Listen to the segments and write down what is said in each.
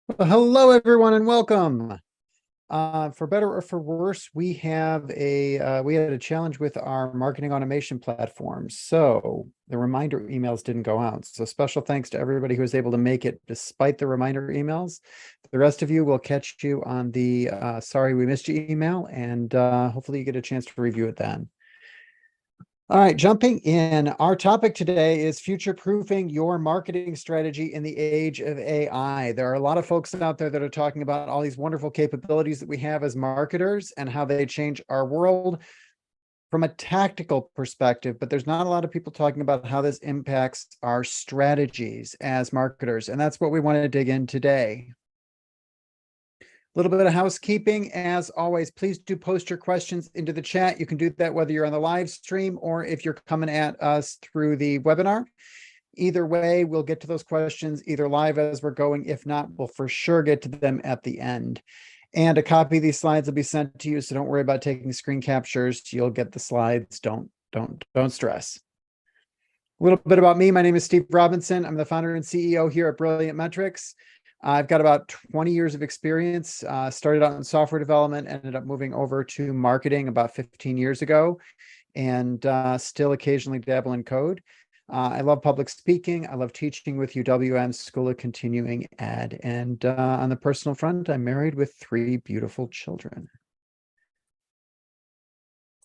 Well, hello, everyone, and welcome. For better or for worse, we had a challenge with our marketing automation platform. So the reminder emails didn't go out. So special thanks to everybody who was able to make it despite the reminder emails. The rest of you will catch you on the sorry we missed you email, and hopefully you get a chance to review it then. All right, jumping in, our topic today is future-proofing your marketing strategy in the age of AI. There are a lot of folks out there that are talking about all these wonderful capabilities that we have as marketers and how they change our world from a tactical perspective, but there's not a lot of people talking about how this impacts our strategies as marketers, and that's what we want to dig in today. A little bit of housekeeping. As always, please do post your questions into the chat. You can do that whether you're on the live stream or if you're coming at us through the webinar. Either way, we'll get to those questions either live as we're going. If not, we'll for sure get to them at the end. And a copy of these slides will be sent to you, so don't worry about taking screen captures. You'll get the slides. Don't stress. A little bit about me. My name is Steve Robinson. I'm the founder and CEO here at Brilliant Metrics. I've got about 20 years of experience, started out in software development, ended up moving over to marketing about 15 years ago, and still occasionally dabble in code. I love public speaking. I love teaching with UWM School of Continuing Ed. And on the personal front, I'm married with 3 beautiful children.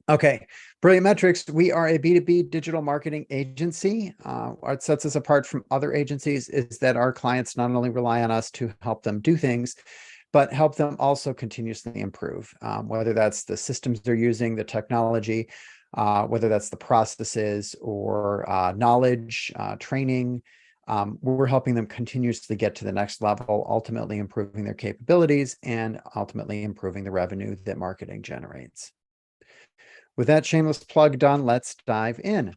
Okay, Brilliant Metrics, we are a B2B digital marketing agency. What sets us apart from other agencies is that our clients not only rely on us to help them do things, but help them also continuously improve, whether that's the systems they're using, the technology, whether that's the processes or knowledge, training. We're helping them continuously get to the next level, ultimately improving their capabilities and ultimately improving the revenue that marketing generates. With that shameless plug done, let's dive in.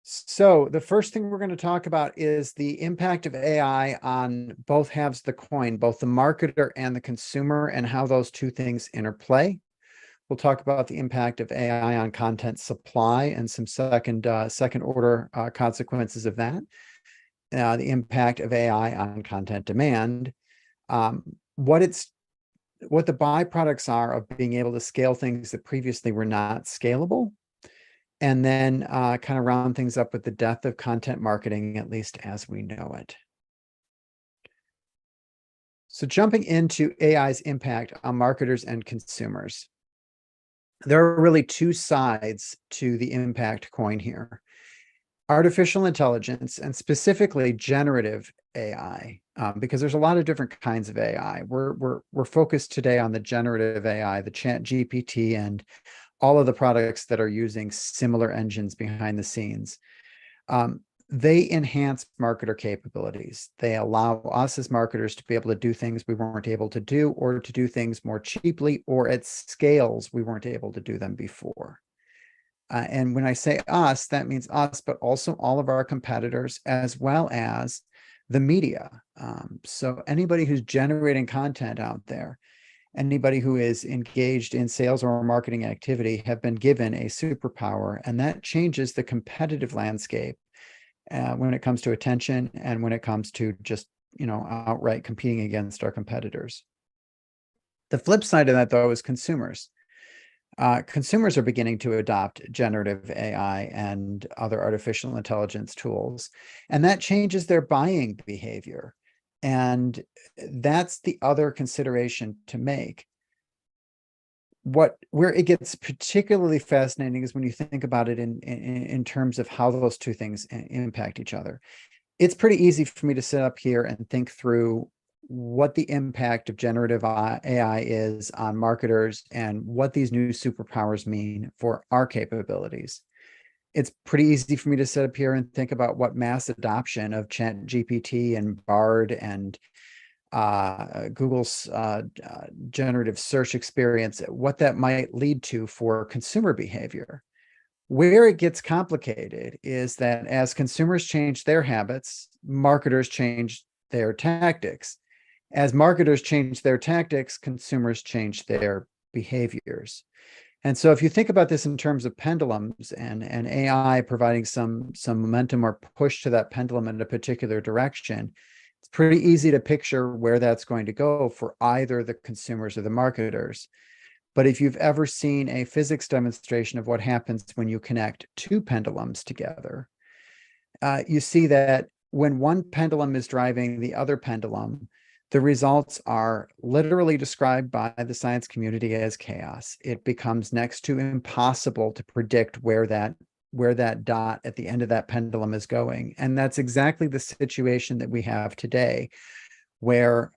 So the first thing we're going to talk about is the impact of AI on both halves of the coin, both the marketer and the consumer, and how those two things interplay. We'll talk about the impact of AI on content supply and some second order consequences of that. The impact of AI on content demand, what the byproducts are of being able to scale things that previously were not scalable, and then kind of round things up with the death of content marketing, at least as we know it. So jumping into AI's impact on marketers and consumers, there are really two sides to the impact coin here. Artificial intelligence, and specifically generative AI, because there's a lot of different kinds of AI. We're focused today on the generative AI, the ChatGPT, and all of the products that are using similar engines behind the scenes. They enhance marketer capabilities. They allow us as marketers to be able to do things we weren't able to do, or to do things more cheaply or at scales we weren't able to do them before. And when I say us, that means us, but also all of our competitors, as well as the media. So anybody who's generating content out there, anybody who is engaged in sales or marketing activity, have been given a superpower, and that changes the competitive landscape when it comes to attention and when it comes to just, outright competing against our competitors. The flip side of that, though, is consumers. Consumers are beginning to adopt generative AI and other artificial intelligence tools, and that changes their buying behavior. And that's the other consideration to make. Where it gets particularly fascinating is when you think about it in terms of how those two things impact each other. It's pretty easy for me to sit up here and think through what the impact of generative AI is on marketers and what these new superpowers mean for our capabilities. It's pretty easy for me to sit up here and think about what mass adoption of ChatGPT and Bard and Google's generative search experience, what that might lead to for consumer behavior. Where it gets complicated is that as consumers change their habits, marketers change their tactics. As marketers change their tactics, consumers change their behaviors. And so if you think about this in terms of pendulums and AI providing some momentum or push to that pendulum in a particular direction, It's pretty easy to picture where that's going to go for either the consumers or the marketers. But if you've ever seen a physics demonstration of what happens when you connect two pendulums together, you see that when one pendulum is driving the other pendulum, the results are literally described by the science community as chaos. It becomes next to impossible to predict where that dot at the end of that pendulum is going. And that's exactly the situation that we have today, where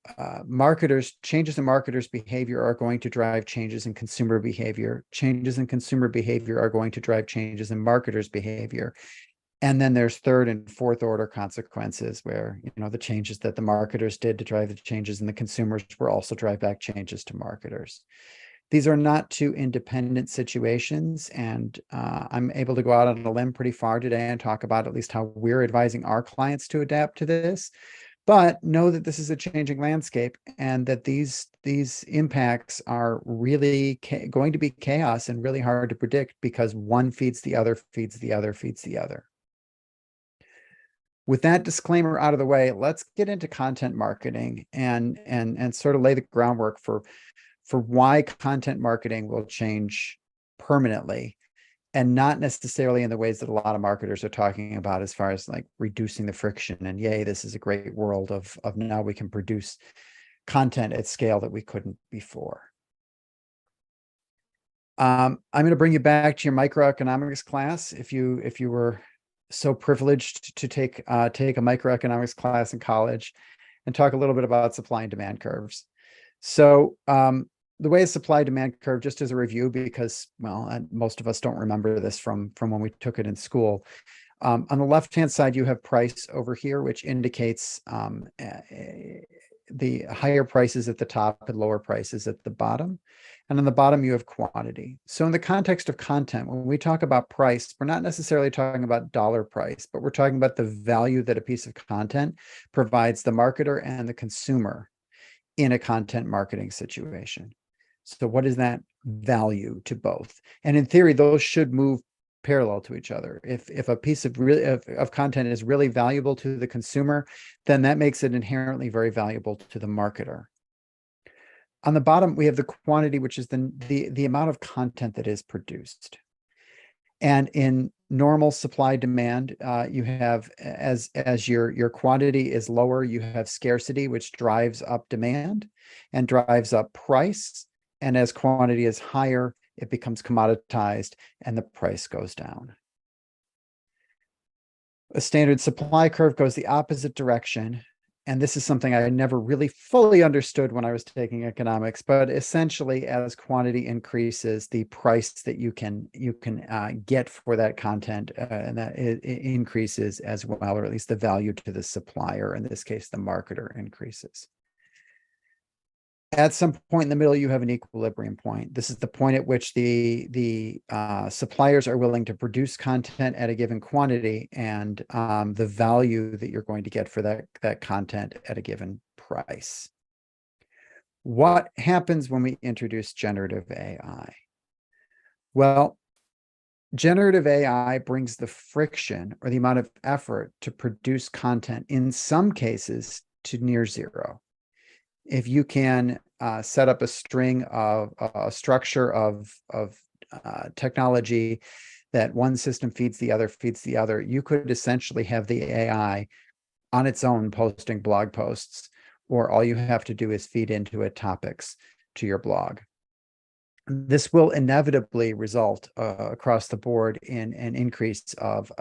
changes in marketers' behavior are going to drive changes in consumer behavior. Changes in consumer behavior are going to drive changes in marketers' behavior. And then there's third and fourth order consequences where, the changes that the marketers did to drive the changes in the consumers will also drive back changes to marketers. These are not two independent situations. And I'm able to go out on a limb pretty far today and talk about at least how we're advising our clients to adapt to this. But know that this is a changing landscape and that these impacts are really going to be chaos and really hard to predict because one feeds the other, feeds the other, feeds the other. With that disclaimer out of the way, let's get into content marketing and sort of lay the groundwork for why content marketing will change permanently, and not necessarily in the ways that a lot of marketers are talking about as far as like reducing the friction and yay, this is a great world of now we can produce content at scale that we couldn't before. I'm going to bring you back to your microeconomics class. If you were so privileged to take a microeconomics class in college, and talk a little bit about supply and demand curves. The way a supply demand curve, just as a review, because, well, most of us don't remember this from when we took it in school. On the left-hand side, you have price over here, which indicates the higher prices at the top and lower prices at the bottom. And on the bottom, you have quantity. So in the context of content, when we talk about price, we're not necessarily talking about dollar price, but we're talking about the value that a piece of content provides the marketer and the consumer in a content marketing situation. So what is that value to both? And in theory, those should move parallel to each other. If a piece of content is really valuable to the consumer, then that makes it inherently very valuable to the marketer. On the bottom, we have the quantity, which is the amount of content that is produced. And in normal supply demand, you have, as your quantity is lower, you have scarcity, which drives up demand and drives up price. And as quantity is higher, it becomes commoditized and the price goes down. A standard supply curve goes the opposite direction. And this is something I never really fully understood when I was taking economics, but essentially as quantity increases, the price that you can get for that content, and that it increases as well, or at least the value to the supplier, in this case, the marketer, increases. At some point in the middle, you have an equilibrium point. This is the point at which the suppliers are willing to produce content at a given quantity, and the value that you're going to get for that content at a given price. What happens when we introduce generative AI? Well, generative AI brings the friction or the amount of effort to produce content in some cases to near zero. If you can set up a string of a structure of technology that one system feeds the other, you could essentially have the AI on its own posting blog posts, or all you have to do is feed into it topics to your blog. This will inevitably result across the board in an increase of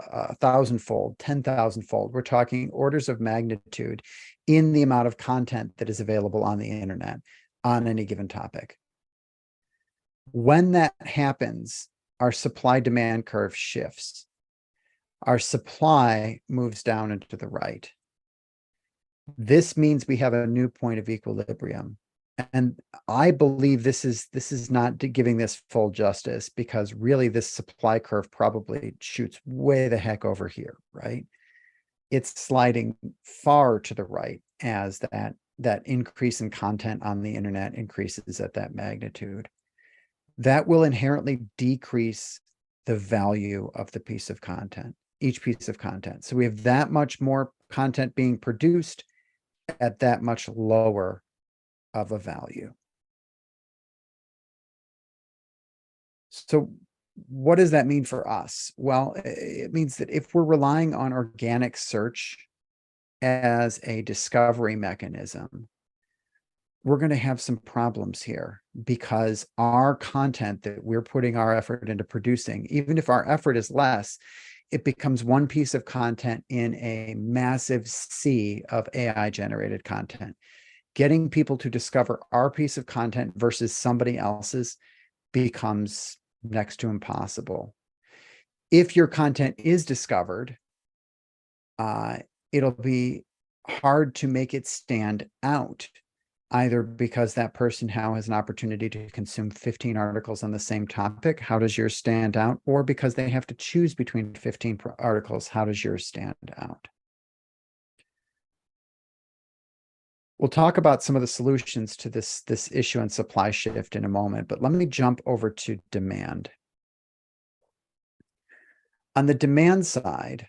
1,000-fold, 10,000-fold. We're talking orders of magnitude in the amount of content that is available on the internet on any given topic. When that happens, our supply demand curve shifts. Our supply moves down and to the right. This means we have a new point of equilibrium. And I believe this is not giving this full justice, because really this supply curve probably shoots way the heck over here, right? It's sliding far to the right as that increase in content on the internet increases at that magnitude. That will inherently decrease the value of the piece of content, each piece of content. So we have that much more content being produced at that much lower of a value. So what does that mean for us? Well, it means that if we're relying on organic search as a discovery mechanism, we're going to have some problems here, because our content that we're putting our effort into producing, even if our effort is less, it becomes one piece of content in a massive sea of AI generated content. Getting people to discover our piece of content versus somebody else's becomes next to impossible. If your content is discovered, it'll be hard to make it stand out, either because that person now has an opportunity to consume 15 articles on the same topic. How does yours stand out? Or because they have to choose between 15 articles. How does yours stand out? We'll talk about some of the solutions to this issue and supply shift in a moment, but let me jump over to demand. On the demand side,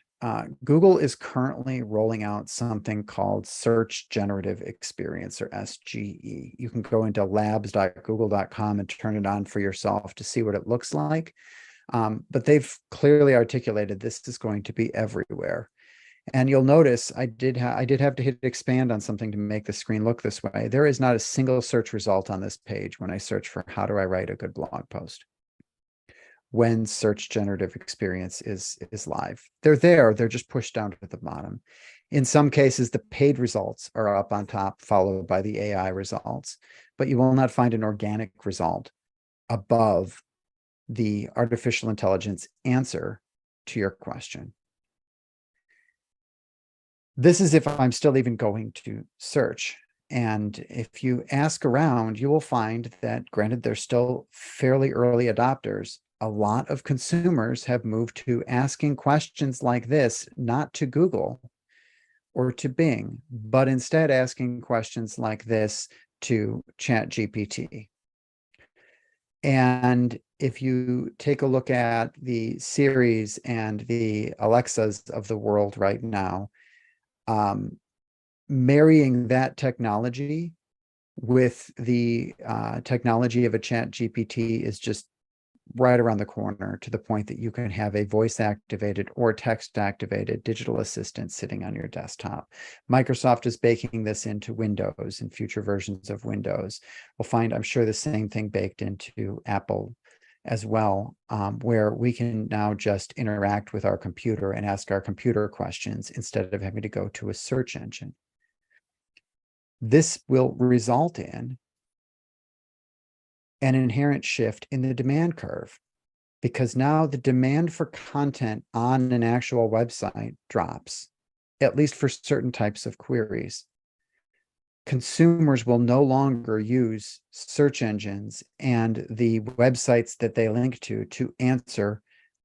Google is currently rolling out something called Search Generative Experience, or SGE. You can go into labs.google.com and turn it on for yourself to see what it looks like. But they've clearly articulated this is going to be everywhere. And you'll notice I did have to hit expand on something to make the screen look this way. There is not a single search result on this page when I search for how do I write a good blog post. When Search Generative Experience is live, they're there, they're just pushed down to the bottom. In some cases, the paid results are up on top, followed by the AI results, but you will not find an organic result above the artificial intelligence answer to your question. This is if I'm still even going to search. And if you ask around, you will find that, granted, they're still fairly early adopters, a lot of consumers have moved to asking questions like this, not to Google or to Bing, but instead asking questions like this to ChatGPT. And if you take a look at the Siris and the Alexas of the world right now, marrying that technology with the technology of a ChatGPT is just right around the corner, to the point that you can have a voice activated or text activated digital assistant sitting on your desktop. Microsoft is baking this into Windows and future versions of Windows. We'll find, I'm sure, the same thing baked into Apple as well, where we can now just interact with our computer and ask our computer questions instead of having to go to a search engine. This will result in an inherent shift in the demand curve, because now the demand for content on an actual website drops, at least for certain types of queries. Consumers will no longer use search engines and the websites that they link to answer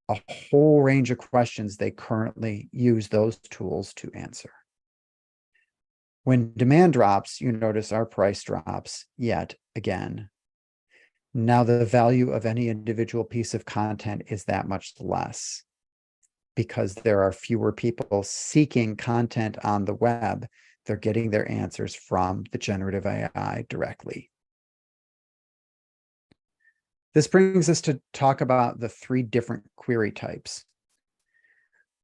a whole range of questions they currently use those tools to answer. When demand drops, you notice our price drops yet again. Now the value of any individual piece of content is that much less, because there are fewer people seeking content on the web. They're getting their answers from the generative AI directly. This brings us to talk about the 3 different query types.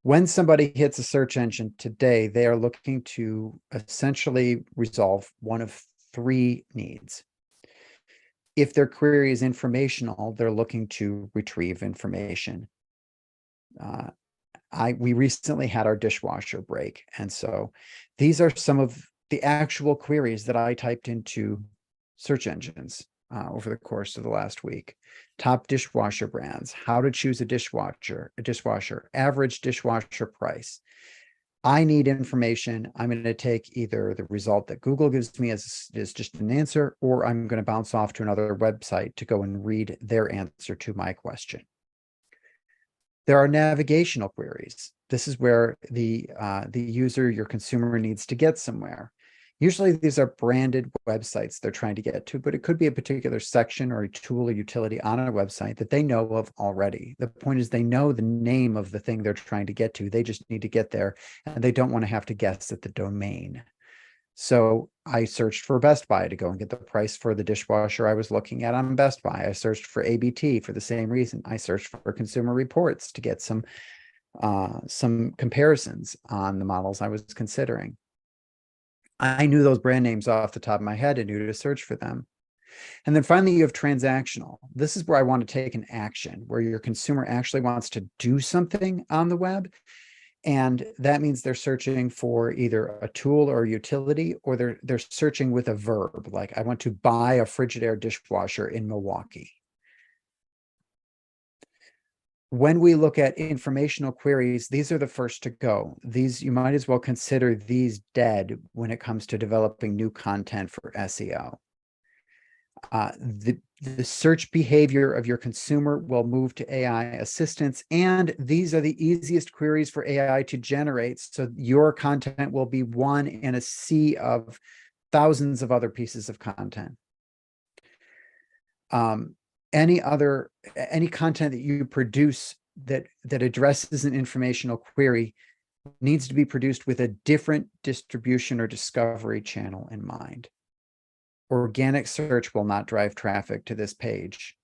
When somebody hits a search engine today, they are looking to essentially resolve one of 3 needs. If their query is informational, they're looking to retrieve information. We recently had our dishwasher break, and so these are some of the actual queries that I typed into search engines over the course of the last week. Top dishwasher brands, how to choose a dishwasher, average dishwasher price. I need information. I'm going to take either the result that Google gives me as just an answer, or I'm going to bounce off to another website to go and read their answer to my question. There are navigational queries. This is where the user, your consumer, needs to get somewhere. Usually these are branded websites they're trying to get to, but it could be a particular section or a tool or utility on a website that they know of already. The point is, they know the name of the thing they're trying to get to. They just need to get there, and they don't want to have to guess at the domain. So I searched for Best Buy to go and get the price for the dishwasher I was looking at on Best Buy. I searched for ABT for the same reason. I searched for Consumer Reports to get some comparisons on the models I was considering. I knew those brand names off the top of my head and knew to search for them. And then finally, you have transactional. This is where I want to take an action, where your consumer actually wants to do something on the web. And that means they're searching for either a tool or a utility, or they're searching with a verb, like I want to buy a Frigidaire dishwasher in Milwaukee. When we look at informational queries, these are the first to go. These, you might as well consider these dead when it comes to developing new content for SEO. The search behavior of your consumer will move to AI assistance, and these are the easiest queries for AI to generate. So your content will be one in a sea of thousands of other pieces of content. Any content that you produce that addresses an informational query needs to be produced with a different distribution or discovery channel in mind. Organic search will not drive traffic to this page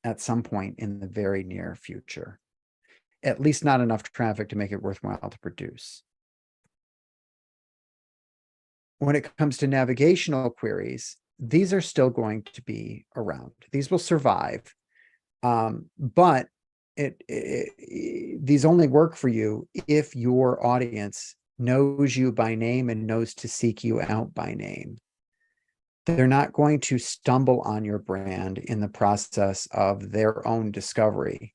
at some point in the very near future, at least not enough traffic to make it worthwhile to produce. When it comes to navigational queries, these are still going to be around. These will survive, but these only work for you if your audience knows you by name and knows to seek you out by name. They're not going to stumble on your brand in the process of their own discovery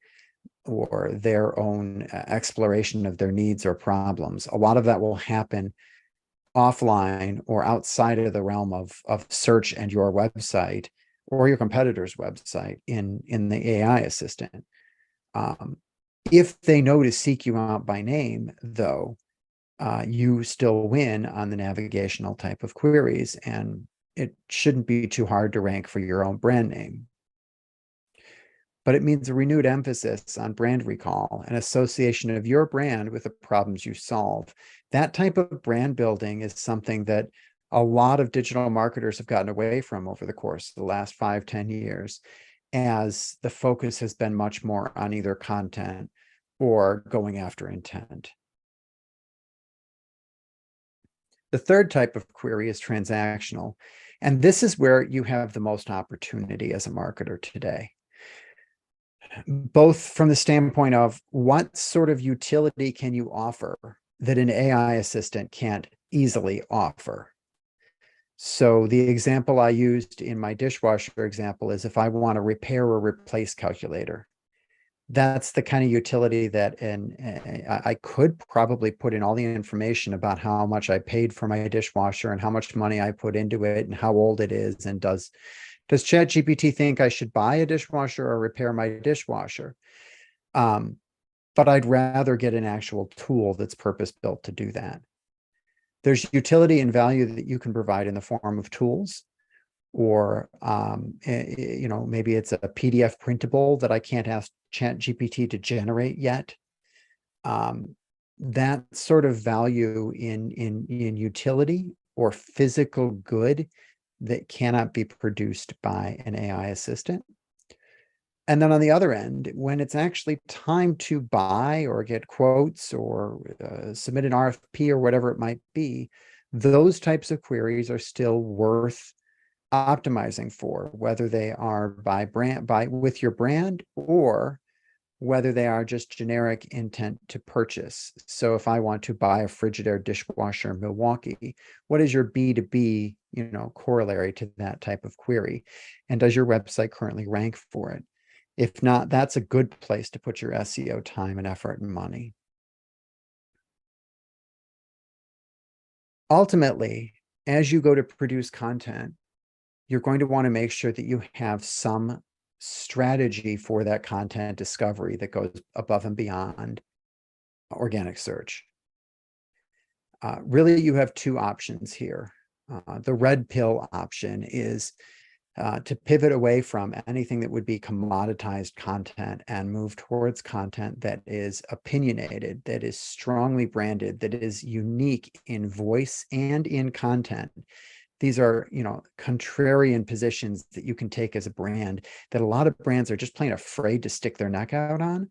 or their own exploration of their needs or problems. A lot of that will happen offline or outside of the realm of search and your website or your competitor's website in the AI assistant. If they know to seek you out by name, though, you still win on the navigational type of queries, and it shouldn't be too hard to rank for your own brand name. But it means a renewed emphasis on brand recall and association of your brand with the problems you solve. That type of brand building is something that a lot of digital marketers have gotten away from over the course of the last 5-10 years, as the focus has been much more on either content or going after intent. The third type of query is transactional. And this is where you have the most opportunity as a marketer today, both from the standpoint of what sort of utility can you offer that an AI assistant can't easily offer. So the example I used in my dishwasher example is if I want to repair or replace calculator. That's the kind of utility that I could probably put in all the information about how much I paid for my dishwasher and how much money I put into it and how old it is. And does ChatGPT think I should buy a dishwasher or repair my dishwasher? But I'd rather get an actual tool that's purpose-built to do that. There's utility and value that you can provide in the form of tools, or maybe it's a PDF printable that I can't ask ChatGPT to generate yet. That sort of value in utility or physical good that cannot be produced by an AI assistant. And then on the other end, when it's actually time to buy or get quotes or submit an RFP or whatever it might be, those types of queries are still worth optimizing for, whether they are by with your brand or whether they are just generic intent to purchase. So if I want to buy a Frigidaire dishwasher in Milwaukee, what is your B2B, corollary to that type of query? And does your website currently rank for it? If not, that's a good place to put your SEO time and effort and money. Ultimately, as you go to produce content, you're going to want to make sure that you have some strategy for that content discovery that goes above and beyond organic search. Really, you have two options here. The red pill option is to pivot away from anything that would be commoditized content and move towards content that is opinionated, that is strongly branded, that is unique in voice and in content. These are, contrarian positions that you can take as a brand that a lot of brands are just plain afraid to stick their neck out on.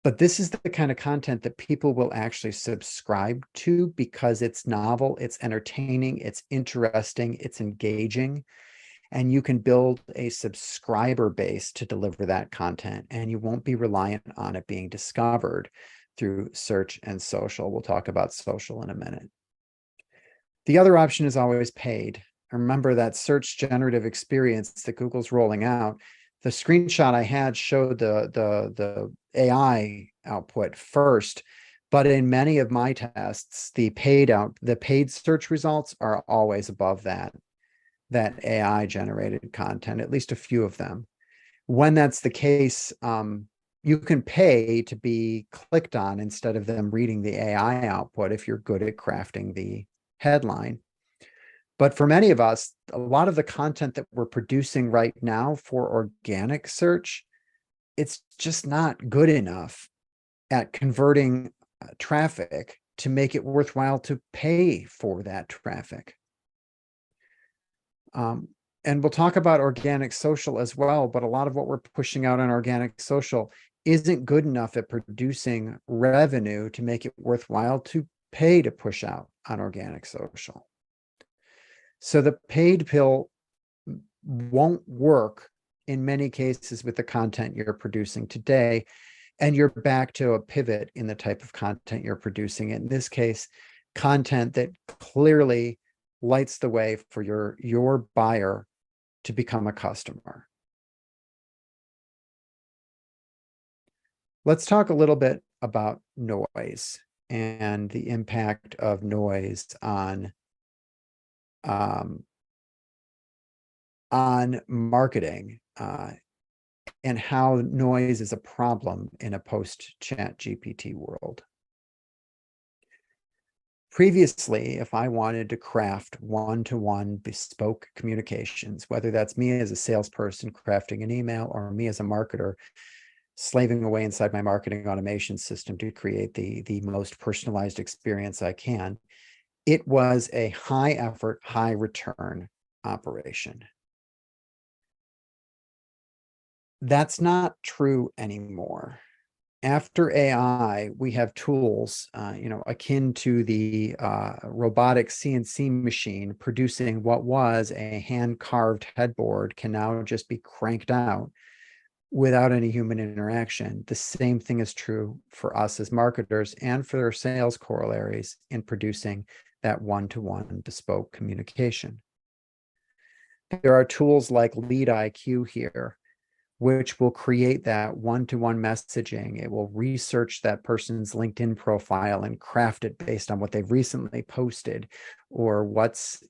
But this is the kind of content that people will actually subscribe to because it's novel, it's entertaining, it's interesting, it's engaging. And you can build a subscriber base to deliver that content, and you won't be reliant on it being discovered through search and social. We'll talk about social in a minute. The other option is always paid. Remember that search generative experience that Google's rolling out. The screenshot I had showed the AI output first, but in many of my tests, the paid search results are always above that AI generated content, at least a few of them. When that's the case, you can pay to be clicked on instead of them reading the AI output if you're good at crafting the headline. But for many of us, a lot of the content that we're producing right now for organic search, it's just not good enough at converting traffic to make it worthwhile to pay for that traffic. And we'll talk about organic social as well, but a lot of what we're pushing out on organic social isn't good enough at producing revenue to make it worthwhile to pay to push out on organic social. So the paid pill won't work in many cases with the content you're producing today, and you're back to a pivot in the type of content you're producing. In this case, content that clearly lights the way for your buyer to become a customer. Let's talk a little bit about noise and the impact of noise on marketing, and how noise is a problem in a post-ChatGPT world. Previously, if I wanted to craft one-to-one bespoke communications, whether that's me as a salesperson crafting an email or me as a marketer slaving away inside my marketing automation system to create the most personalized experience I can, it was a high effort, high return operation. That's not true anymore. After AI, we have tools, akin to the robotic CNC machine producing what was a hand-carved headboard can now just be cranked out without any human interaction. The same thing is true for us as marketers and for their sales corollaries in producing that one-to-one bespoke communication. There are tools like Lead IQ here, which will create that one-to-one messaging. It will research that person's LinkedIn profile and craft it based on what they've recently posted or what's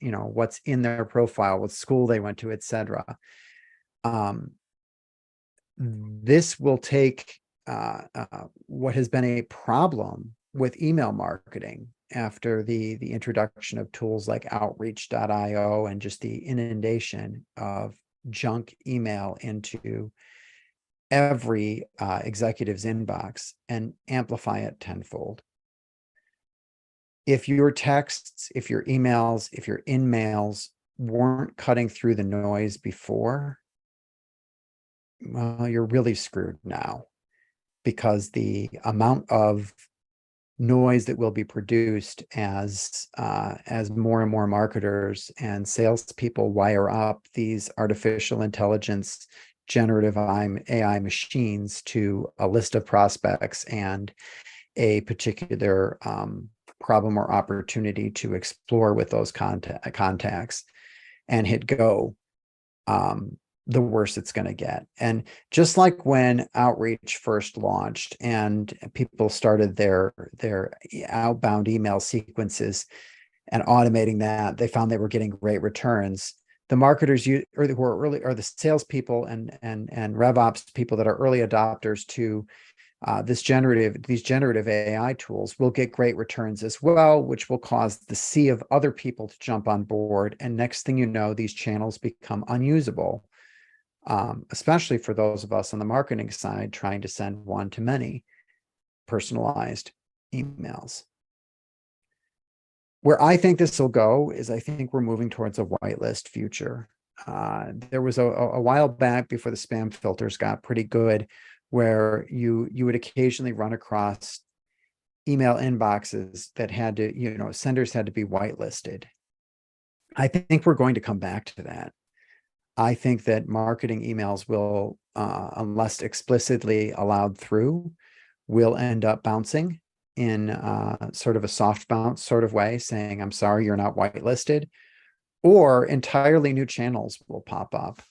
in their profile, what school they went to, etc. This will take what has been a problem with email marketing after the introduction of tools like outreach.io and just the inundation of junk email into every executive's inbox, and amplify it tenfold. If your texts, if your emails, if your in-mails weren't cutting through the noise before, well, you're really screwed now, because the amount of noise that will be produced as more and more marketers and salespeople wire up these artificial intelligence generative AI machines to a list of prospects and a particular problem or opportunity to explore with those contacts and hit go, the worse it's going to get. And just like when Outreach first launched and people started their outbound email sequences and automating that, they found they were getting great returns. The marketers who are early, or the salespeople and RevOps people that are early adopters to these generative AI tools will get great returns as well, which will cause the sea of other people to jump on board. And next thing you know, these channels become unusable, especially for those of us on the marketing side trying to send one-to-many personalized emails. Where I think this will go is I think we're moving towards a whitelist future. There was a while back before the spam filters got pretty good, where you would occasionally run across email inboxes that had to, senders had to be whitelisted. I think we're going to come back to that. I think that marketing emails will, unless explicitly allowed through, will end up bouncing in sort of a soft bounce sort of way, saying, I'm sorry, you're not whitelisted, or entirely new channels will pop up.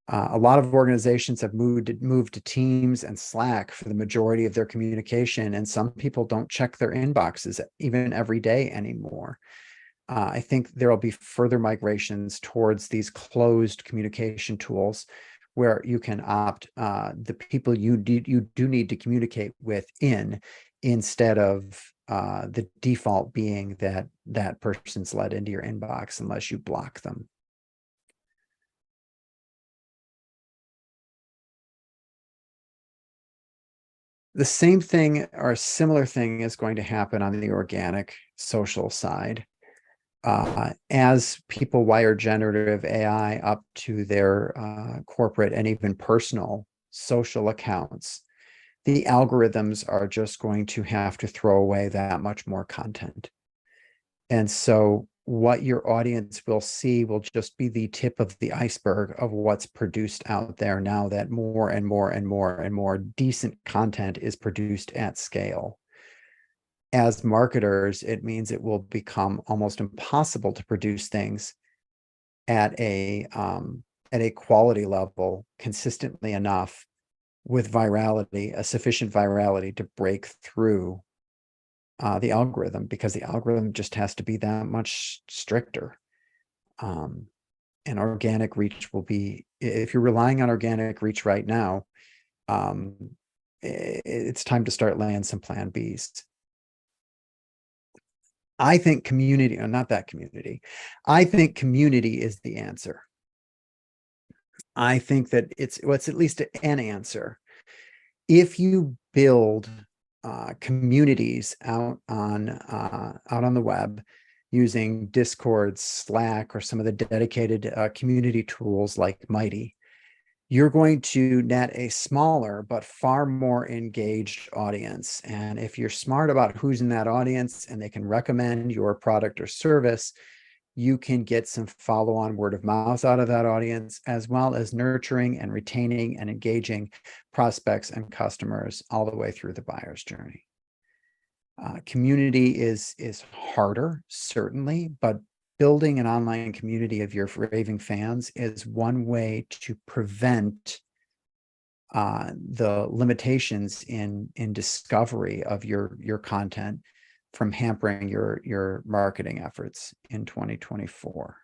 A lot of organizations have moved to Teams and Slack for the majority of their communication, and some people don't check their inboxes even every day anymore. I think there will be further migrations towards these closed communication tools where you can opt the people you do need to communicate with instead of the default being that person's let into your inbox unless you block them. The same thing or a similar thing is going to happen on the organic social side. As people wire generative AI up to their corporate and even personal social accounts, the algorithms are just going to have to throw away that much more content. And so what your audience will see will just be the tip of the iceberg of what's produced out there now that more and more and more and more decent content is produced at scale. As marketers, it means it will become almost impossible to produce things at a quality level consistently enough with virality, a sufficient virality to break through the algorithm, because the algorithm just has to be that much stricter. And organic reach will be, if you're relying on organic reach right now, it's time to start laying some plan Bs. I think community, or not that community, I think community is the answer. I think that it's at least an answer. If you build communities out on the web using Discord, Slack, or some of the dedicated community tools like Mighty, you're going to net a smaller but far more engaged audience. And if you're smart about who's in that audience and they can recommend your product or service, you can get some follow-on word of mouth out of that audience, as well as nurturing and retaining and engaging prospects and customers all the way through the buyer's journey. Community is harder, certainly, but building an online community of your raving fans is one way to prevent the limitations in discovery of your content from hampering your marketing efforts in 2024.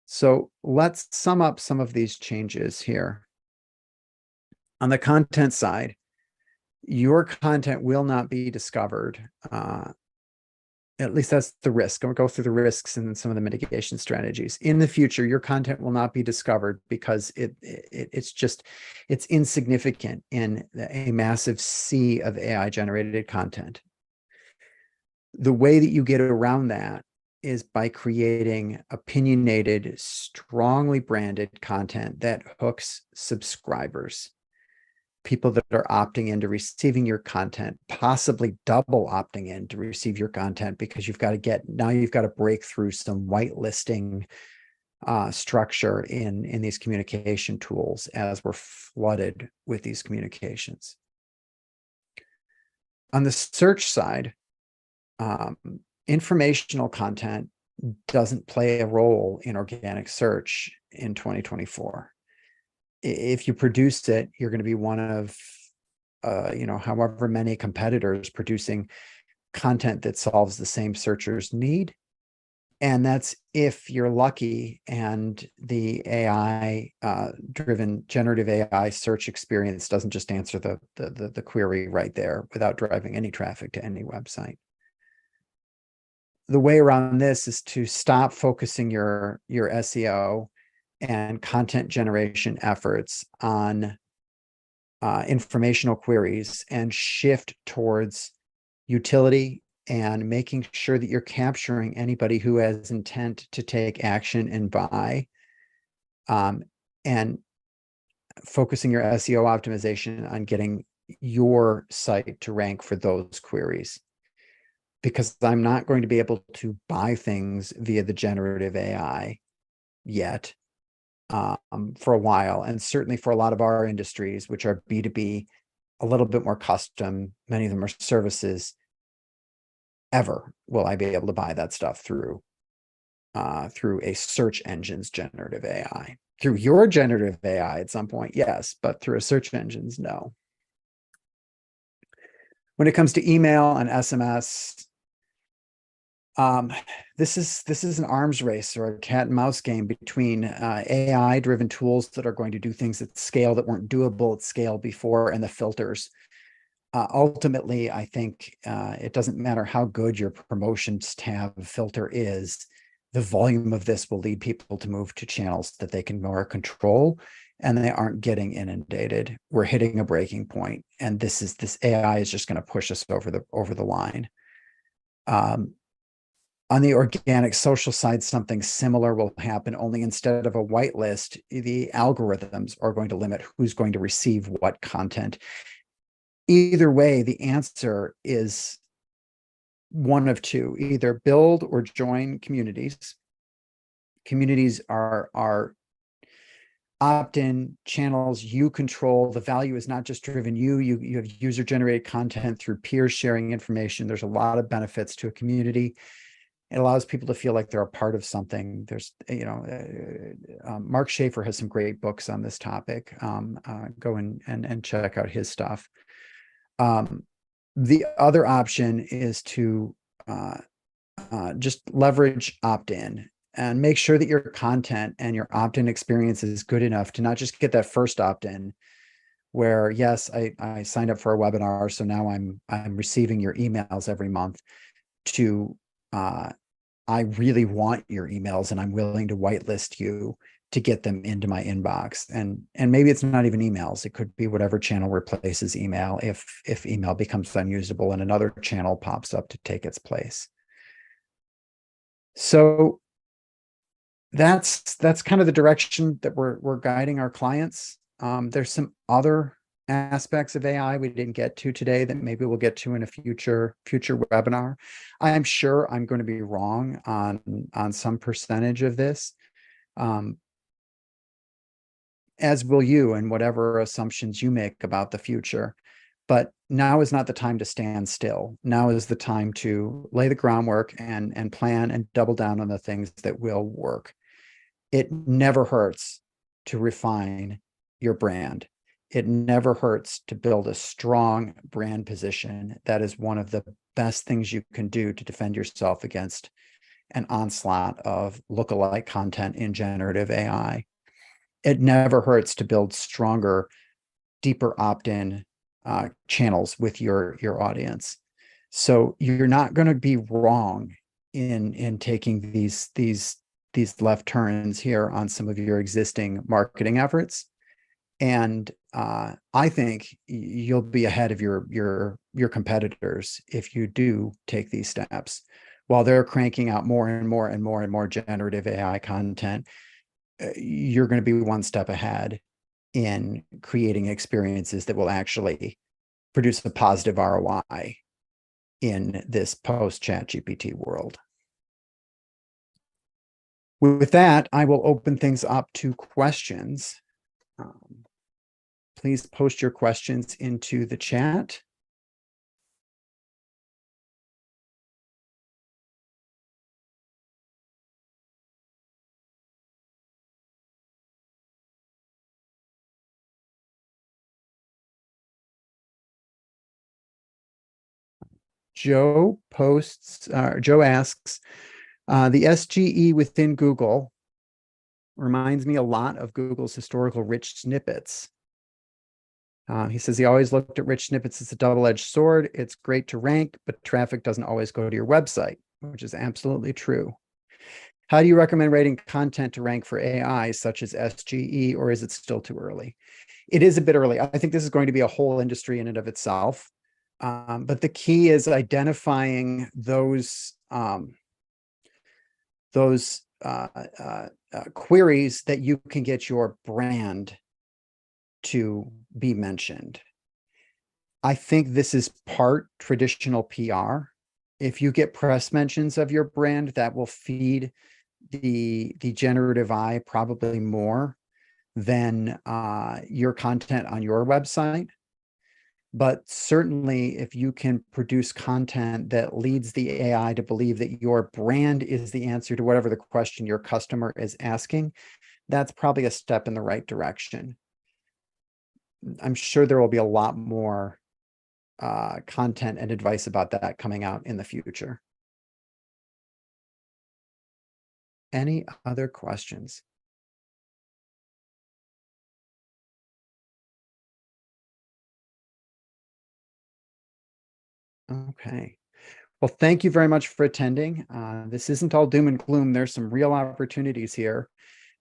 So let's sum up some of these changes here. On the content side, your content will not be discovered. At least that's the risk. I'll go through the risks and some of the mitigation strategies. In the future, your content will not be discovered because it's insignificant in a massive sea of AI generated content. The way that you get around that is by creating opinionated, strongly branded content that hooks subscribers, people that are opting into receiving your content, possibly double opting in to receive your content, because you've got to break through some whitelisting structure in these communication tools as we're flooded with these communications. On the search side, informational content doesn't play a role in organic search in 2024. If you produce it, you're going to be one of, however many competitors producing content that solves the same searcher's need. And that's if you're lucky and the AI driven generative AI search experience doesn't just answer the query right there without driving any traffic to any website. The way around this is to stop focusing your SEO and content generation efforts on informational queries and shift towards utility and making sure that you're capturing anybody who has intent to take action and buy, and focusing your SEO optimization on getting your site to rank for those queries. Because I'm not going to be able to buy things via the generative AI yet, for a while, and certainly for a lot of our industries, which are B2B, a little bit more custom, many of them are services, ever will I be able to buy that stuff through a search engine's generative AI. Through your generative AI at some point, yes, but through a search engine's, no. When it comes to email and SMS, this is an arms race or a cat and mouse game between AI driven tools that are going to do things at scale that weren't doable at scale before, and the filters. Ultimately, I think it doesn't matter how good your promotions tab filter is, the volume of this will lead people to move to channels that they can more control, and they aren't getting inundated. We're hitting a breaking point, and this AI is just going to push us over the line. On the organic social side, something similar will happen, only instead of a whitelist, the algorithms are going to limit who's going to receive what content. Either way, the answer is one of two: either build or join communities. Communities are opt-in channels you control. The value is not just driven you have user-generated content through peers sharing information. There's a lot of benefits to a community. It allows people to feel like they're a part of something. There's, Mark Schaefer has some great books on this topic. Go and check out his stuff. The other option is to just leverage opt-in and make sure that your content and your opt-in experience is good enough to not just get that first opt-in where, yes, I signed up for a webinar, so now I'm receiving your emails every month, to I really want your emails and I'm willing to whitelist you to get them into my inbox. And maybe it's not even emails. It could be whatever channel replaces email if email becomes unusable and another channel pops up to take its place. So that's kind of the direction that we're guiding our clients. There's some other aspects of AI we didn't get to today that maybe we'll get to in a future webinar. I'm sure I'm going to be wrong on some percentage of this, as will you, and whatever assumptions you make about the future. But now is not the time to stand still. Now is the time to lay the groundwork and plan and double down on the things that will work. It never hurts to refine your brand. It never hurts to build a strong brand position. That is one of the best things you can do to defend yourself against an onslaught of lookalike content in generative AI. It never hurts to build stronger, deeper opt-in channels with your audience. So you're not going to be wrong in taking these left turns here on some of your existing marketing efforts. And I think you'll be ahead of your competitors if you do take these steps. While they're cranking out more and more and more and more generative AI content, you're going to be one step ahead in creating experiences that will actually produce a positive ROI in this post-ChatGPT world. With that, I will open things up to questions. Please post your questions into the chat. Joe asks, The SGE within Google reminds me a lot of Google's historical rich snippets. He says he always looked at rich snippets as a double-edged sword. It's great to rank, but traffic doesn't always go to your website, which is absolutely true. How do you recommend rating content to rank for AI, such as SGE, or is it still too early? It is a bit early. I think this is going to be a whole industry in and of itself. But the key is identifying those queries that you can get your brand to be mentioned. I think this is part traditional PR. If you get press mentions of your brand, that will feed the generative AI probably more than your content on your website. But certainly, if you can produce content that leads the AI to believe that your brand is the answer to whatever the question your customer is asking, that's probably a step in the right direction. I'm sure there will be a lot more content and advice about that coming out in the future. Any other questions? Okay. Well, thank you very much for attending. This isn't all doom and gloom. There's some real opportunities here.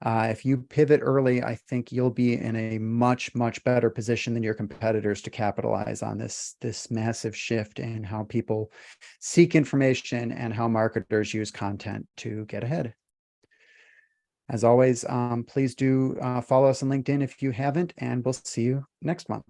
If you pivot early, I think you'll be in a much, much better position than your competitors to capitalize on this massive shift in how people seek information and how marketers use content to get ahead. As always, please do follow us on LinkedIn if you haven't, and we'll see you next month.